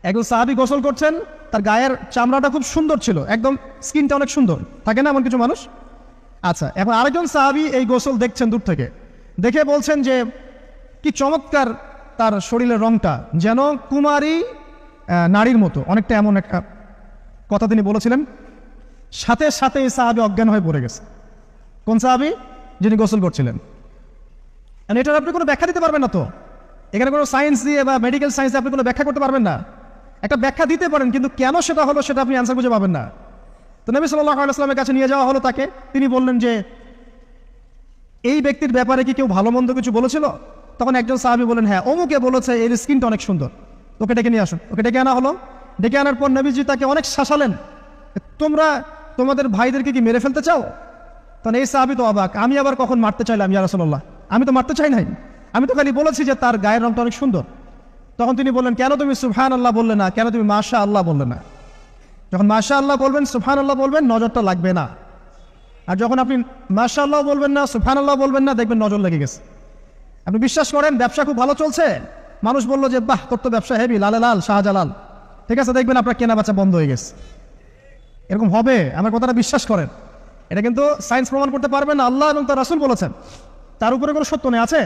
একজন সাহাবী গোসল করছেন, তার গায়ের চামড়াটা খুব সুন্দর ছিল, একদম স্কিনটা অনেক সুন্দর থাকে না এমন কিছু মানুষ। আচ্ছা, এখন আরেকজন সাহাবী এই গোসল দেখছেন দূর থেকে, দেখে বলছেন যে কি চমৎকার তার শরীরের রংটা, যেন কুমারী নারীর মতো, অনেকটা এমন একটা কথা তিনি বলেছিলেন। সাথে সাথে এই সাহাবী অজ্ঞান হয়ে পড়ে গেছে। কোন সাহাবী? যিনি গোসল করছিলেন। এটার আপনি কোনো ব্যাখ্যা দিতে পারবেন না তো, এখানে কোনো সায়েন্স দিয়ে বা মেডিকেল সায়েন্স দিয়ে আপনি কোনো ব্যাখ্যা করতে পারবেন না। একটা ব্যাখ্যা দিতে পারেন, কিন্তু কেন সেটা হলো সেটা আপনি অ্যান্সার খুঁজে পাবেন না। তো নবী সাল্লাল্লাহু আলাইহি ওয়াসাল্লামের কাছে নিয়ে যাওয়া হলো তাকে। তিনি বললেন যে এই ব্যক্তির ব্যাপারে কি কেউ ভালো মন্দ কিছু বলেছিল? তখন একজন সাহাবী বলেন, হ্যাঁ, অমুকে বলেছে এর স্কিনটা অনেক সুন্দর, ওকে ডেকে নিয়ে আসুন। ওকে ডেকে আনা হলো। ডেকে আনার পর নবীজি তাকে অনেক শাসালেন, তোমরা তোমাদের ভাইদেরকে কি মেরে ফেলতে চাও? তখন এই সাহাবী তো অবাক, আমি আবার কখন মারতে চাইলাম ইয়া রাসূলুল্লাহ? আমি তো মারতে চাই নাই, আমি তো খালি বলেছি যে তার গায়ের রংটা অনেক সুন্দর। তখন তিনি বললেন, কেন তুমি সুবহানাল্লাহ বললে না, কেন তুমি মাশাআল্লাহ বললে না? যখন মাশাআল্লাহ বলবেন, সুবহানাল্লাহ বলবেন, নজরটা লাগবে না। আর যখন আপনি মাশাআল্লাহ বলবেন না, সুবহানাল্লাহ বলবেন না, দেখবেন নজর লেগে গেছে। আপনি বিশ্বাস করেন ব্যবসা খুব ভালো চলছে, মানুষ বললো যে বাহ তোর তো ব্যবসা হেভি, লালে লাল শাহজালাল, ঠিক আছে, দেখবেন আপনার কেনা বেচা বন্ধ হয়ে গেছে। এরকম হবে, আমার কথাটা বিশ্বাস করেন। এটা কিন্তু সায়েন্স প্রমাণ করতে পারবে না, আল্লাহ এবং তার রাসূল বলেছেন, তার উপরে কোনো সত্য নেই আছে।